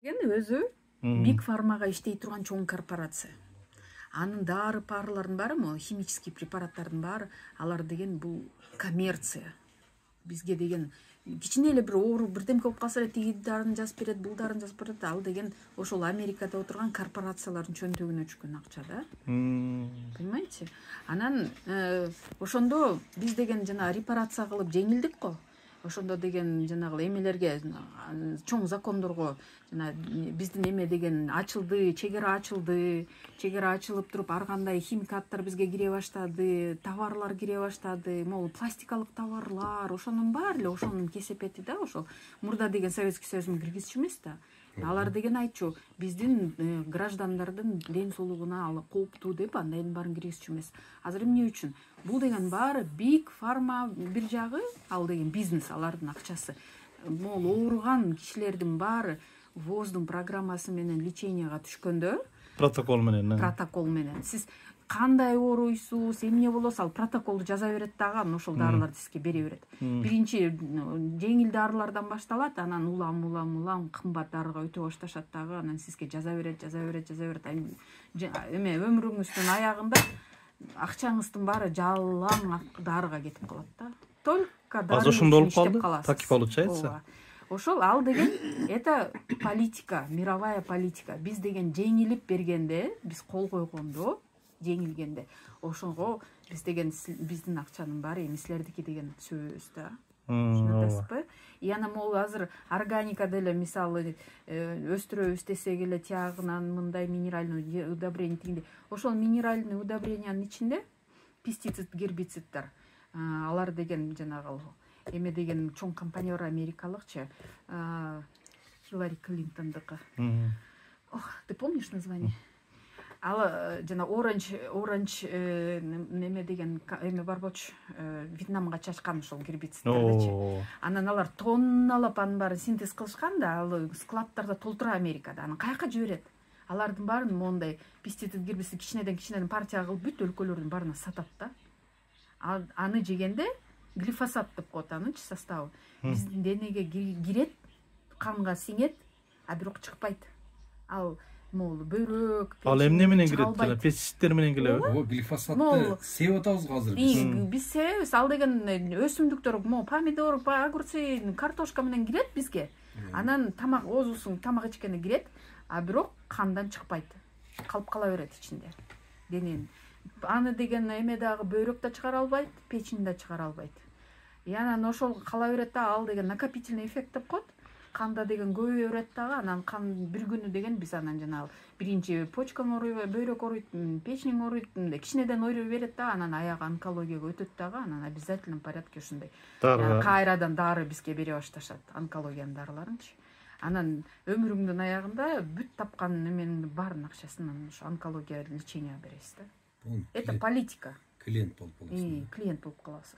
Өзү Big Pharmага иштей турган чоң корпорация. Анын дары парылардын баары, могу химический препараттардын баары, алар деген бул коммерция. Бизге деген кичине эле бир оору бирдемке болуп калса эле тиги дарын жазып берет, бул дарын жазып берет, ал деген ошол Америкада отурган корпорациялардын чөнтөгүнө түшкөн акча да. Понимаете? Анан ошондо биз деген жана репарация кылып жеңилдик го. Ошондо деген жанагы эмелерге чоң закондорго жана биздин эме деген ачылды, чегара ачылды. Чегара ачылып туруп ар кандай химикаттар бизге кире баштады, товарлар кире баштады, могу пластикалык товарлар, ошонун баары эле ошонун кесепети да, ошол. Мурда деген Советский Союздун киргизчү эмес да. Алар деген айтчу, биздин граждандардын ден соолугуна ал кооптуу деп андайдын баарын киргизчү эмес. Азыр эмне үчүн? Бул деген баары Big Pharma бир жагы, ал деген бизнес, алардын акчасы. Могу ооруган кишилердин баары ВОЗдун программасы менен леченияга түшкөндө, протокол менен сиз кандай ооруйсуз, эмне болосуз, ал протоколду жаза берет дагы, анан ошол дарыларды сизге бере берет. Биринчи жеңил дарылардан башталат, анан улам кымбат дарыга өтө башташат дагы, анан сизге жаза берет. Эме өмүрүңүздүн аягында акчаңыздын баары жалаң дарыга кетип калат да. Только дары ошондо болуп калды. Так получается. Ошол ал деген это политика, мировая политика. Биз деген жеңилип бергенде, биз кол койгондо, жеңилгенде, ошого биз деген биздин акчанын баары эми силердики деген сөз да. Түшүнөсүзбү? Яна могу азыр органика деле мисалы өстүрөбүз десек эле тиягынан мындай минеральный удобрение тигинде. Ошол минеральный удобрениянын ичинде пестицид, гербициддер. Алар деген жанагы эме деген чоң компания бар америкалыкчы, Хиллари Клинтондуку. Ты помнишь название? Ал жана оранж неме деген эме бар болчу, Вьетнамга чачкан ошол гербициддерди. Анан алар тонналап анын баарын синтез кылышкан да, ал складтарда толтура Америкада. Анан каяка жиберет? Алардын баарын мондай пестицид, гербицид кичинеден партия кылып бүт өлкөлөрдүн баарына сатат да. Аны жегенде глифосат деп коет анынчы составы. Биздин денеге кирет, канга сиңет, а бирок чыкпайт. Ал могу бөйрөк, ал эмне менен кирет? Жана пестициддер менен келеби? Глифосатты себип атабыз азыр биз. Биз себебиз, ал деген өсүмдүктөр, могу помидор, огурцы, картошка менен кирет бизге. Анан тамак оозубуздун тамак ичкене кирет, а бирок кандан чыкпайт. Калып кала берет ичинде. Дененин. Аны деген эме дагы бөйрөк да чыгара албайт, печень да чыгара албайт. Анан ошол кала берет да, ал деген накопительный эффект деп коет. Канда деген көбөйө берет дагы, анан кан бир күнү деген биз анан жанагы биринчи почкаң ооруйт, бөйрөк ооруйт, печениң ооруйт, кичинеден ойрой берет да, анан аяк онкологияга өтөт дагы, анан обязательном порядке ушундай кайрадан дары бизге бере башташат, онкологиянын дарыларынчы. Анан өмүрүңдүн аягында бүт тапкан эменин баарын акчасын ошо онкология лечения бересиз да. Это политика. Клиент болуп каласыз. Клиент болуп каласыз.